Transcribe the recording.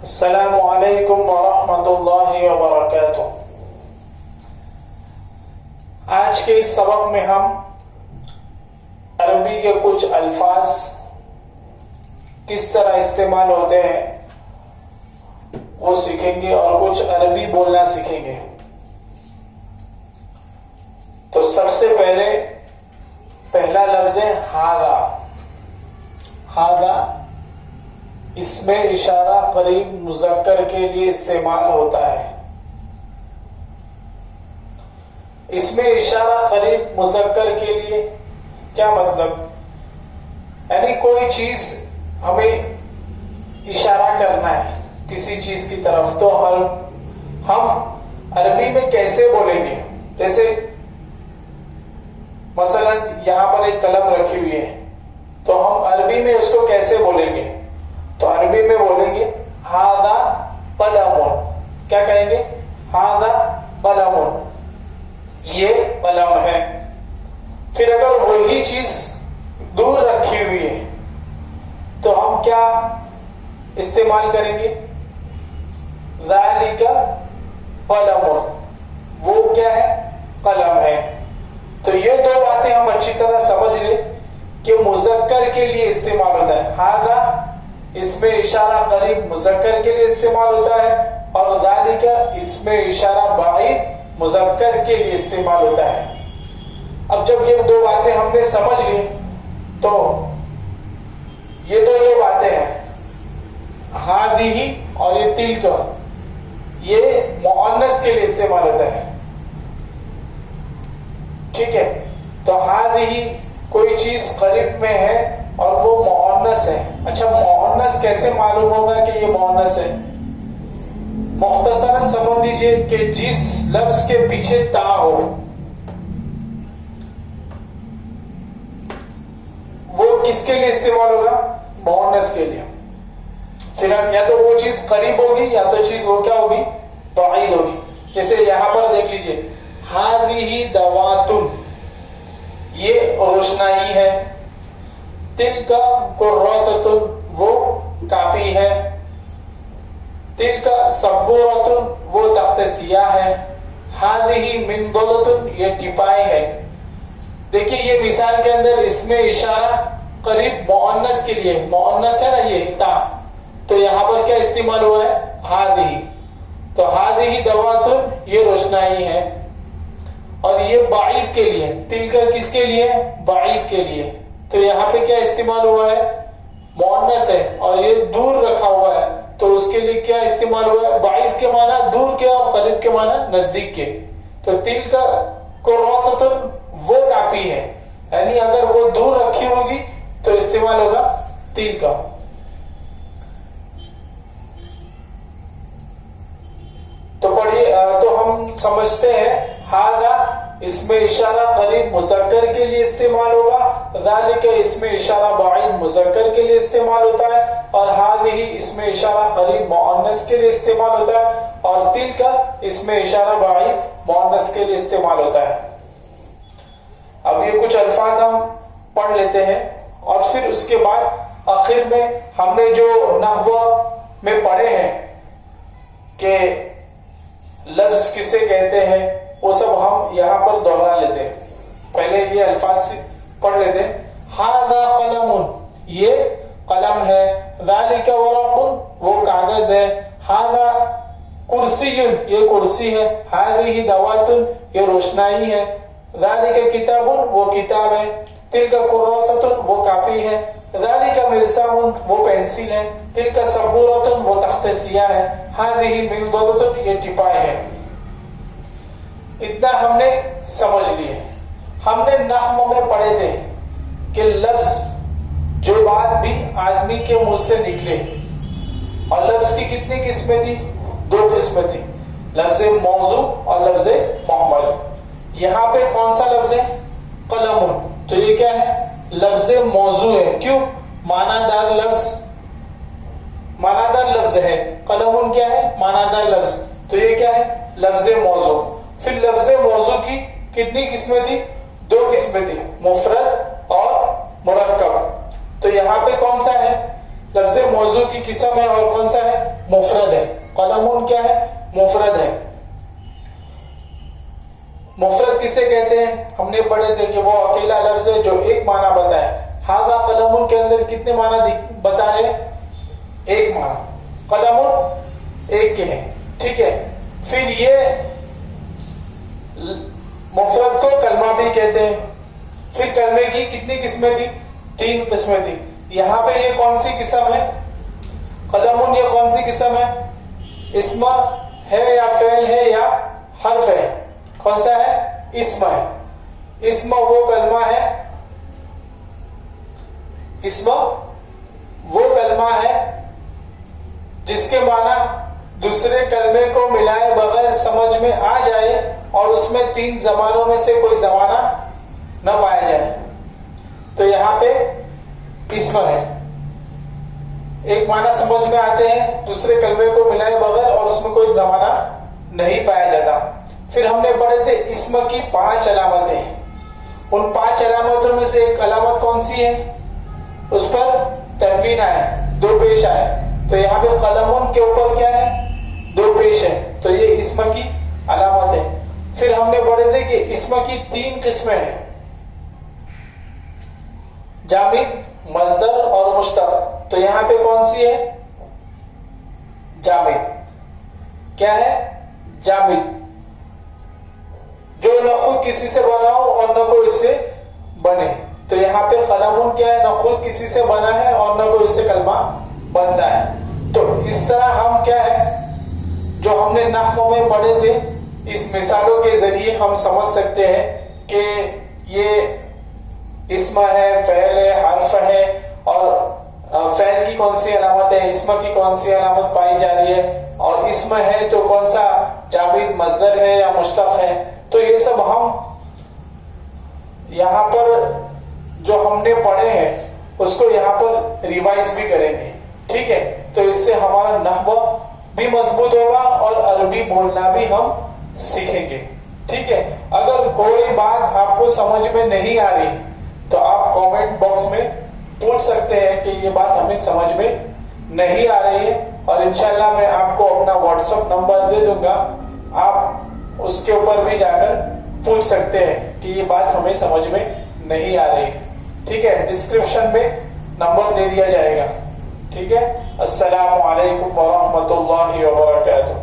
السلام علیکم ورحمۃ اللہ وبرکاتہ۔ آج کے اس سبق میں ہم عربی کے کچھ الفاظ کس طرح استعمال ہوتے ہیں وہ سیکھیں گے اور کچھ عربی بولنا سیکھیں گے۔ تو سب سے پہلا لفظ ہے ہاذا۔ ہاذا اس میں اشارہ قریب مذکر کے لیے استعمال ہوتا ہے۔ اس میں اشارہ قریب مذکر کے لیے کیا مطلب؟ یعنی کوئی چیز ہمیں اشارہ کرنا ہے کسی چیز کی طرف، تو ہم عربی میں کیسے بولیں گے؟ جیسے مثلا یہاں پر ایک قلم رکھی ہوئی ہے، تو ہم عربی میں اس کو کیسے بولیں گے؟ تو عربی میں بولیں گے ہاذا قلم۔ کیا کہیں گے؟ ہاذا قلم، یہ قلم ہے۔ پھر اگر وہی چیز دور رکھی ہوئی ہے تو ہم کیا استعمال کریں گے؟ ذالک قلم، وہ کیا ہے؟ قلم ہے۔ تو یہ دو باتیں ہم اچھی طرح سمجھ لیں کہ مذکر کے لیے استعمال ہوتا ہے ہاذا، اس میں اشارہ قریب مذکر کے لیے استعمال ہوتا ہے، اور ذالک اس میں اشارہ بعید مذکر کے لیے استعمال ہوتا ہے۔ اب جب یہ دو باتیں ہم نے سمجھ لی تو یہ دو جو باتیں ہیں ہذہ اور یہ تلک، یہ مؤنث کے لیے استعمال ہوتا ہے، ٹھیک ہے؟ تو ہذہ کوئی چیز قریب میں ہے اور وہ مؤنث ہے۔ اچھا، مؤنث کیسے معلوم ہوگا کہ یہ مؤنث ہے؟ مختصراً سمجھ لیجئے کہ جس لفظ کے پیچھے تا ہو وہ کس کے لیے استعمال ہوگا؟ مؤنث کے لیے۔ پھر یا تو وہ چیز قریب ہوگی یا تو چیز وہ کیا ہوگی؟ بعید ہوگی۔ جیسے یہاں پر دیکھ لیجئے ہذہ دوات، یہ روشنائی ہے۔ تلک کراسۃ، وہ کاپی ہے۔ تلک سبورۃ، وہ تخت سیاہ ہے۔ ہذہ منضدۃ، یہ ٹپائی ہے۔ دیکھیے یہ مثال کے اندر اس میں اشارہ قریب مؤنث کے لیے، مؤنث ہے نا یہ تا، تو یہاں پر کیا استعمال ہوا ہے؟ ہذہ۔ تو ہذہ دوات، یہ روشنائی ہے، اور یہ بعید کے لیے۔ تلک کس کے لیے؟ بعید کے لیے۔ تو یہاں پہ کیا استعمال ہوا ہے؟ مؤنث ہے، اور یہ دور رکھا ہوا ہے تو اس کے لیے کیا استعمال ہوا ہے؟ بعید کے معنی دور کے اور قریب کے معنی نزدیک کے۔ تو تلک کراسۃ، وہ کاپی ہے، یعنی اگر وہ دور رکھی ہوگی تو استعمال ہوگا تلک۔ تو پڑھیے، تو ہم سمجھتے ہیں ہاذا اس میں اشارہ قریب مذکر کے لیے استعمال ہوگا، ذالک اس میں اشارہ بعید مذکر کے لیے استعمال ہوتا ہے، اور ہذہ اس میں اشارہ قریب مؤنث کے لیے استعمال ہوتا ہے، اور تلک اس میں اشارہ بعید مؤنث کے لیے استعمال ہوتا ہے۔ اب یہ کچھ الفاظ ہم پڑھ لیتے ہیں، اور پھر اس کے بعد آخر میں ہم نے جو نحو میں پڑھے ہیں کہ لفظ کسے کہتے ہیں وہ سب ہم یہاں پر دوہرا لیتے ہیں۔ پہلے یہ الفاظ پڑھ لیتے ہیں۔ ہذا قلم، یہ قلم ہے۔ ذالک ورق، وہ کاغذ ہے۔ ہذا کرسی، یہ کرسی ہے۔ ہذہ دوات، یہ روشنائی ہے۔ ذالک کتاب، وہ کتاب ہے۔ تلک کراسۃ، وہ کاپی ہے۔ ذالک مرسام، وہ پینسل ہے۔ تلک سبورۃ، وہ تخت سیاہ ہے۔ ہذہ منضدۃ، یہ ٹپائی ہے۔ اتنا ہم نے سمجھ لیے۔ ہم نے نحو میں پڑھے تھے کہ لفظ جو بات بھی آدمی کے منہ سے نکلے، اور لفظ کی کتنی قسمیں تھی؟ دو قسمیں تھی، لفظ موضوع اور لفظ محمل۔ یہاں پہ کون سا لفظ ہے؟ قلم۔ تو یہ کیا ہے؟ لفظ موضوع ہے۔ کیوں؟ معنی دار لفظ، معنی دار لفظ ہے۔ قلم کیا ہے؟ معنی دار لفظ۔ تو یہ کیا ہے؟ لفظ موضوع۔ پھر لفظ موضوع کی کتنی قسمیں تھی؟ دو قسمیں تھی، مفرد اور مرکب۔ تو یہاں پہ کون سا ہے؟ لفظ موضوع کی قسم ہے اور کون سا ہے؟ مفرد ہے. قلمون کیا ہے؟ مفرد ہے. مفرد کسے کہتے ہیں؟ ہم نے پڑھے تھے کہ وہ اکیلا لفظ ہے جو ایک معنی بتائے. ہاذا قلمون کے اندر کتنے معنی بتا رہے؟ ایک معنی. قلمون ایک کے ہیں. ٹھیک ہے. پھر یہ مفرد کو کلمہ بھی کہتے ہیں. پھر کلمے کی کتنی قسمیں تھی؟ 3 قسمیں تھی. یہاں پہ یہ کون سی قسم ہے؟ قلمون یہ کون سی قسم ہے؟ اسم ہے یا فعل ہے یا حرف ہے؟ کون سا ہے؟ اسم ہے. اسم وہ کلمہ ہے، اسم وہ کلمہ ہے جس کے معنی دوسرے کلمے کو ملائے بغیر سمجھ میں آ جائے اور اس میں 3 زبانوں میں سے کوئی زبانہ نہ پایا جائے. تو یہاں پہ اسم ہے. ایک معنی سمجھ میں آتے ہیں دوسرے کلمے کو ملائے بغیر اور اس میں کوئی زبانہ نہیں پایا جاتا. پھر ہم نے پڑھے تھے اسم کی 5 علامتیں. ان 5 علامتوں میں سے ایک علامت کون سی ہے؟ اس پر تنوین آئے، 2 پیش آئے. تو یہاں پہ قلمون کے اوپر کیا ہے؟ 2 پیش ہے. تو یہ اسم کی علامت ہے. پھر ہم نے پڑھے تھے کہ اسم کی 3 قسمیں ہیں، جامد، مصدر اور مشتق. تو یہاں پہ کون سی ہے؟ جامد. کیا ہے؟ جامد. جو نہ خود کسی سے بنا ہو اور نہ کوئی اس سے بنے. تو یہاں پہ قلمون کیا ہے؟ نہ خود کسی سے بنا ہے اور نہ کوئی اس سے کلمہ بنتا ہے. تو اس طرح ہم کیا ہے جو ہم نے نحو میں پڑھے تھے، اس مثالوں کے ذریعے ہم سمجھ سکتے ہیں کہ یہ اسم ہے، فعل ہے، حرف ہے، اور فعل کی کون سی علامت ہے، اسم کی کون سی علامت پائی جا رہی ہے، اور اسم ہے تو کون سا جامد، مصدر ہے یا مشتق ہے. تو یہ سب ہم یہاں پر جو ہم نے پڑھے ہیں اس کو یہاں پر ریوائز بھی کریں گے. ٹھیک ہے. تو اس سے ہمارا نحو بھی مضبوط ہوگا اور عربی بولنا بھی ہم سیکھیں گے. ٹھیک ہے. اگر کوئی بات آپ کو سمجھ میں نہیں آ رہی تو آپ کامنٹ باکس میں پوچھ سکتے ہیں کہ یہ بات ہمیں سمجھ میں نہیں آ رہی ہے، اور انشاءاللہ میں آپ کو اپنا واٹس ایپ نمبر دے دوں گا. آپ اس کے اوپر بھی جا کر پوچھ سکتے ہیں کہ یہ بات ہمیں سمجھ میں نہیں آ رہی. ٹھیک ہے. ڈسکرپشن میں نمبر دے دیا جائے گا. ٹھیک ہے. السلام علیکم ورحمۃ اللہ وبرکاتہ.